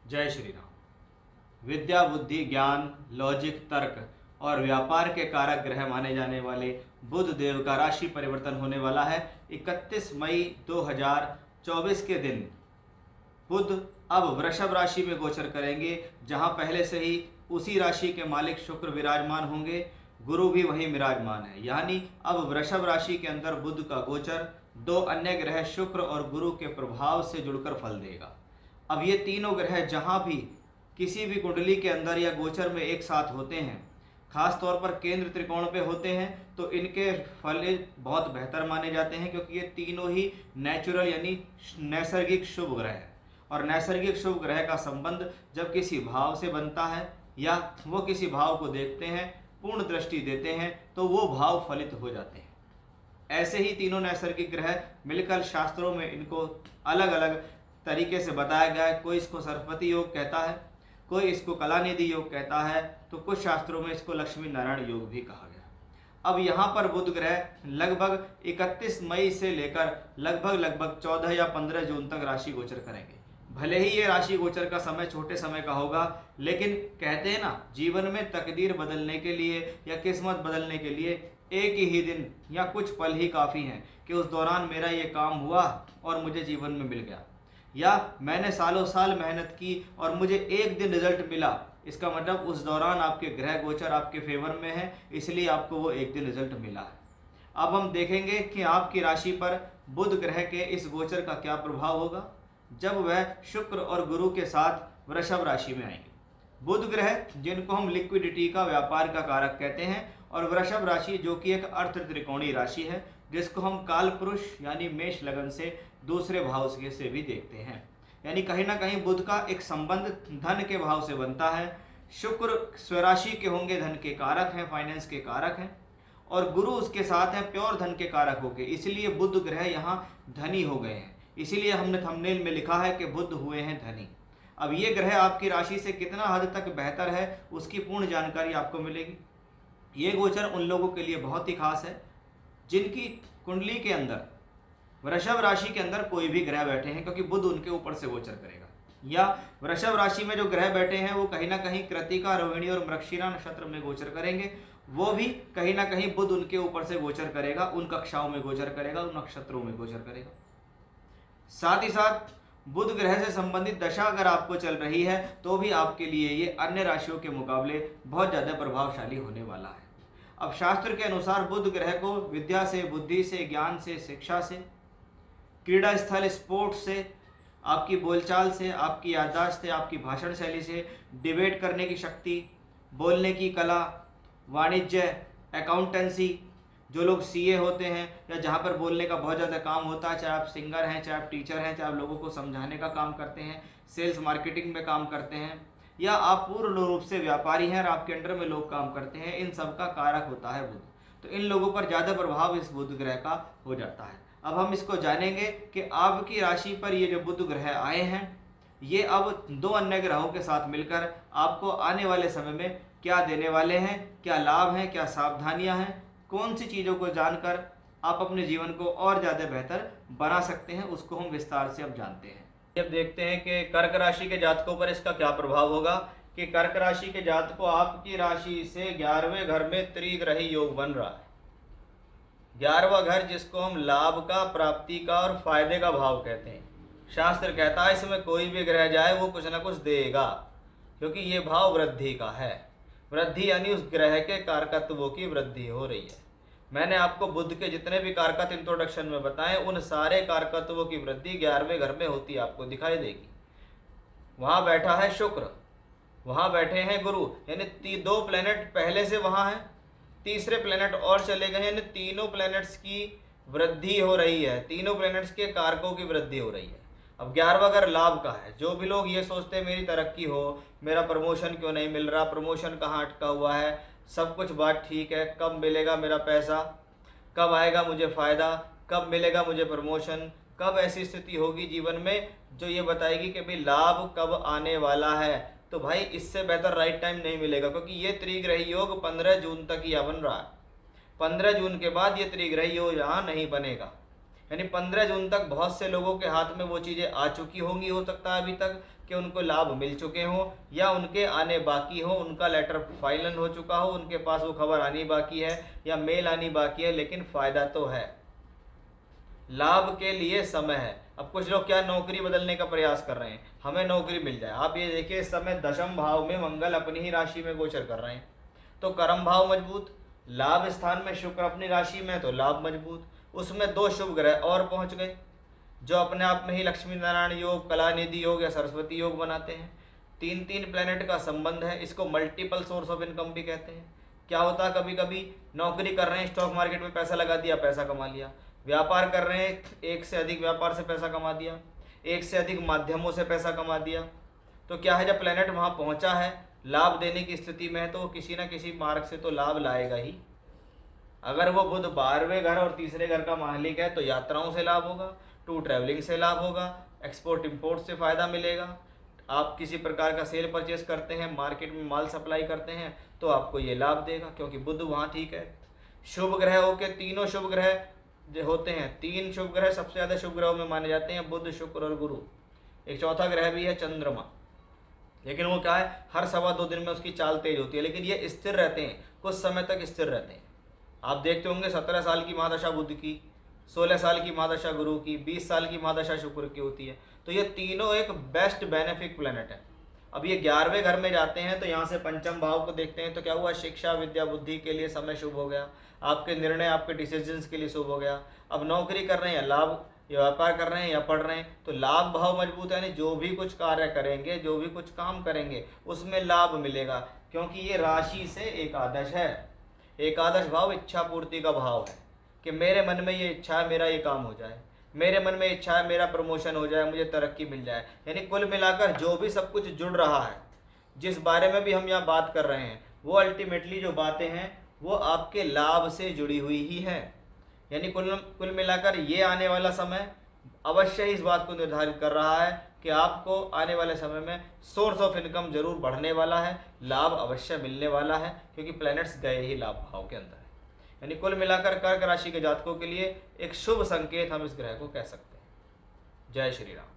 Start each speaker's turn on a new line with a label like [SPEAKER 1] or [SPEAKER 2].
[SPEAKER 1] जय श्री राम। विद्या, बुद्धि, ज्ञान, लॉजिक, तर्क और व्यापार के कारक ग्रह माने जाने वाले बुध देव का राशि परिवर्तन होने वाला है 31 मई 2024 के दिन। बुध अब वृषभ राशि में गोचर करेंगे, जहां पहले से ही उसी राशि के मालिक शुक्र विराजमान होंगे। गुरु भी वहीं विराजमान है, यानी अब वृषभ राशि के अंदर बुध का गोचर दो अन्य ग्रह शुक्र और गुरु के प्रभाव से जुड़कर फल देगा। अब ये तीनों ग्रह जहां भी किसी भी कुंडली के अंदर या गोचर में एक साथ होते हैं, खास तौर पर केंद्र त्रिकोण पे होते हैं, तो इनके फल बहुत बेहतर माने जाते हैं, क्योंकि ये तीनों ही नेचुरल यानी नैसर्गिक शुभ ग्रह हैं। और नैसर्गिक शुभ ग्रह का संबंध जब किसी भाव से बनता है या वो किसी भाव को देखते हैं, पूर्ण दृष्टि देते हैं, तो वो भाव फलित हो जाते हैं। ऐसे ही तीनों नैसर्गिक ग्रह मिलकर शास्त्रों में इनको अलग अलग तरीके से बताया गया है। कोई इसको सरस्वती योग कहता है, कोई इसको कलानिधि योग कहता है, तो कुछ शास्त्रों में इसको लक्ष्मी नारायण योग भी कहा गया। अब यहाँ पर बुध ग्रह लगभग 31 मई से लेकर लगभग 14 या 15 जून तक राशि गोचर करेंगे। भले ही ये राशि गोचर का समय छोटे समय का होगा, लेकिन कहते हैं ना, जीवन में तकदीर बदलने के लिए या किस्मत बदलने के लिए एक ही दिन या कुछ पल ही काफ़ी हैं कि उस दौरान मेरा ये काम हुआ और मुझे जीवन में मिल गया, या मैंने सालों साल मेहनत की और मुझे एक दिन रिजल्ट मिला। इसका मतलब उस दौरान आपके ग्रह गोचर आपके फेवर में है, इसलिए आपको वो एक दिन रिजल्ट मिला है। अब हम देखेंगे कि आपकी राशि पर बुध ग्रह के इस गोचर का क्या प्रभाव होगा जब वह शुक्र और गुरु के साथ वृषभ राशि में आएंगे। बुध ग्रह जिनको हम लिक्विडिटी का, व्यापार का कारक कहते हैं, और वृषभ राशि जो कि एक अर्थ त्रिकोणीय राशि है, जिसको हम काल पुरुष यानी मेष लगन से दूसरे भाव से भी देखते हैं। यानी कहीं ना कहीं बुध का एक संबंध धन के भाव से बनता है। शुक्र स्वराशि के होंगे, धन के कारक हैं, फाइनेंस के कारक हैं, और गुरु उसके साथ हैं, प्योर धन के कारक हो गए। इसलिए बुध ग्रह यहाँ धनी हो गए हैं, इसीलिए हमने थंबनेल में लिखा है कि बुध हुए हैं धनी। अब ये ग्रह आपकी राशि से कितना हद तक बेहतर है, उसकी पूर्ण जानकारी आपको मिलेगी। ये गोचर उन लोगों के लिए बहुत ही खास है जिनकी कुंडली के अंदर वृषभ राशि के अंदर कोई भी ग्रह बैठे हैं, क्योंकि बुध उनके ऊपर से गोचर करेगा। या वृषभ राशि में जो ग्रह बैठे हैं वो कहीं ना कहीं कृतिका, रोहिणी और मृगशिरा नक्षत्र में गोचर करेंगे, वो भी कहीं ना कहीं बुध उनके ऊपर से गोचर करेगा, उन कक्षाओं में गोचर करेगा, उन नक्षत्रों में गोचर करेगा। साथ ही साथ बुध ग्रह से संबंधित दशा अगर आपको चल रही है तो भी आपके लिए ये अन्य राशियों के मुकाबले बहुत ज़्यादा प्रभावशाली होने वाला है। अब शास्त्र के अनुसार बुध ग्रह को विद्या से, बुद्धि से, ज्ञान से, शिक्षा से, क्रीड़ा स्थल, स्पोर्ट्स से, आपकी बोलचाल से, आपकी याददाश्त से, आपकी भाषण शैली से, डिबेट करने की शक्ति, बोलने की कला, वाणिज्य, अकाउंटेंसी, जो लोग सीए होते हैं या जहाँ पर बोलने का बहुत ज़्यादा काम होता है, चाहे आप सिंगर हैं, चाहे आप टीचर हैं, चाहे आप लोगों को समझाने का काम करते हैं, सेल्स मार्केटिंग में काम करते हैं, या आप पूर्ण रूप से व्यापारी हैं और आपके अंडर में लोग काम करते हैं, इन सब का कारक होता है बुध। तो इन लोगों पर ज़्यादा प्रभाव इस बुध ग्रह का हो जाता है। अब हम इसको जानेंगे कि आपकी राशि पर ये जो बुध ग्रह आए हैं, ये अब दो अन्य ग्रहों के साथ मिलकर आपको आने वाले समय में क्या देने वाले हैं, क्या लाभ हैं, क्या सावधानियां हैं, कौन सी चीज़ों को जानकर आप अपने जीवन को और ज़्यादा बेहतर बना सकते हैं, उसको हम विस्तार से अब जानते हैं। अब देखते हैं कि कर्क राशि के जातकों पर इसका क्या प्रभाव होगा। कि कर्क राशि के जातकों, आपकी राशि से 11वें घर में त्रिग्रही योग बन रहा है। 11वां घर जिसको हम लाभ का, प्राप्ति का और फायदे का भाव कहते हैं। शास्त्र कहता है इसमें कोई भी ग्रह जाए वो कुछ ना कुछ देगा, क्योंकि ये भाव वृद्धि का है। वृद्धि यानी उस ग्रह के कारकत्वों की वृद्धि हो रही है। मैंने आपको बुध के जितने भी कारकत्व इंट्रोडक्शन में बताए, उन सारे कारकत्वों की वृद्धि 11वें घर में होती आपको दिखाई देगी। वहाँ बैठा है शुक्र, वहाँ बैठे हैं गुरु, यानी दो प्लैनेट पहले से वहाँ हैं, तीसरे प्लैनेट और चले गए, यानी तीनों प्लैनेट्स की वृद्धि हो रही है, तीनों प्लैनेट्स के कारकों की वृद्धि हो रही है। अब 11वां घर लाभ का है। जो भी लोग ये सोचते हैं मेरी तरक्की हो, मेरा प्रमोशन क्यों नहीं मिल रहा, प्रमोशन कहाँ अटका हुआ है, सब कुछ बात ठीक है, कब मिलेगा मेरा पैसा, कब आएगा मुझे फ़ायदा, कब मिलेगा मुझे प्रमोशन, कब ऐसी स्थिति होगी जीवन में जो ये बताएगी कि भाई लाभ कब आने वाला है, तो भाई इससे बेहतर राइट टाइम नहीं मिलेगा, क्योंकि ये त्रिग्रही योग 15 जून तक ही बन रहा है। 15 जून के बाद ये त्रिग्रही योग यहाँ नहीं बनेगा। यानी 15 जून तक बहुत से लोगों के हाथ में वो चीज़ें आ चुकी होंगी, हो सकता है अभी तक, कि उनको लाभ मिल चुके हों या उनके आने बाकी हो, उनका लेटर फाइनल हो चुका हो, उनके पास वो खबर आनी बाकी है या मेल आनी बाकी है, लेकिन फ़ायदा तो है, लाभ के लिए समय है। अब कुछ लोग क्या नौकरी बदलने का प्रयास कर रहे हैं, हमें नौकरी मिल जाए। आप ये देखिए, इस समय दशम भाव में मंगल अपनी ही राशि में गोचर कर रहे हैं, तो कर्म भाव मजबूत, लाभ स्थान में शुक्र अपनी राशि में, तो लाभ मजबूत, उसमें दो शुभ ग्रह और पहुंच गए जो अपने आप में ही लक्ष्मी नारायण योग, कलानिधि योग या सरस्वती योग बनाते हैं। तीन तीन प्लेनेट का संबंध है, इसको मल्टीपल सोर्स ऑफ इनकम भी कहते हैं। क्या होता है, कभी कभी नौकरी कर रहे हैं, स्टॉक मार्केट में पैसा लगा दिया, पैसा कमा लिया, व्यापार कर रहे हैं, एक से अधिक व्यापार से पैसा कमा दिया, एक से अधिक माध्यमों से पैसा कमा दिया। तो क्या है, जब प्लेनेट वहाँ पहुँचा है, लाभ देने की स्थिति में है, तो किसी न किसी मार्ग से तो लाभ लाएगा ही। अगर वो बुध 12वें घर और तीसरे घर का मालिक है तो यात्राओं से लाभ होगा, टू ट्रैवलिंग से लाभ होगा, एक्सपोर्ट इंपोर्ट से फ़ायदा मिलेगा। आप किसी प्रकार का सेल परचेस करते हैं, मार्केट में माल सप्लाई करते हैं, तो आपको ये लाभ देगा, क्योंकि बुध वहाँ ठीक है। शुभ ग्रह हो के तीनों शुभ ग्रह जो होते हैं, तीन शुभ ग्रह सबसे ज़्यादा शुभ ग्रहों में माने जाते हैं, बुध, शुक्र और गुरु। एक चौथा ग्रह भी है चंद्रमा, लेकिन वो क्या है, हर 2.25 दिन में उसकी चाल तेज होती है, लेकिन ये स्थिर रहते हैं, कुछ समय तक स्थिर रहते हैं। आप देखते होंगे 17 साल की महादशा बुध की, 16 साल की महादशा गुरु की, 20 साल की महादशा शुक्र की होती है। तो ये तीनों एक बेस्ट बेनिफिक प्लैनेट है। अब ये 11वें घर में जाते हैं, तो यहाँ से पंचम भाव को देखते हैं, तो क्या हुआ, शिक्षा विद्या बुद्धि के लिए समय शुभ हो गया, आपके निर्णय आपके डिसीजंस के लिए शुभ हो गया। अब नौकरी कर रहे हैं, लाभ, या व्यापार कर रहे हैं या पढ़ रहे हैं, तो लाभ भाव मजबूत है, यानी जो भी कुछ कार्य करेंगे, जो भी कुछ काम करेंगे, उसमें लाभ मिलेगा, क्योंकि ये राशि से एकादश है। एकादश भाव इच्छा पूर्ति का भाव है कि मेरे मन में ये इच्छा है, मेरा ये काम हो जाए, मेरे मन में इच्छा है, मेरा प्रमोशन हो जाए, मुझे तरक्की मिल जाए। यानी कुल मिलाकर जो भी सब कुछ जुड़ रहा है, जिस बारे में भी हम यहाँ बात कर रहे हैं, वो अल्टीमेटली जो बातें हैं वो आपके लाभ से जुड़ी हुई ही है। यानी कुल मिलाकर ये आने वाला समय अवश्य ही इस बात को निर्धारित कर रहा है कि आपको आने वाले समय में सोर्स ऑफ इनकम जरूर बढ़ने वाला है, लाभ अवश्य मिलने वाला है, क्योंकि प्लैनेट्स गए ही लाभ भाव के अंदर है। यानी कुल मिलाकर कर्क राशि के जातकों के लिए एक शुभ संकेत हम इस ग्रह को कह सकते हैं। जय श्री राम।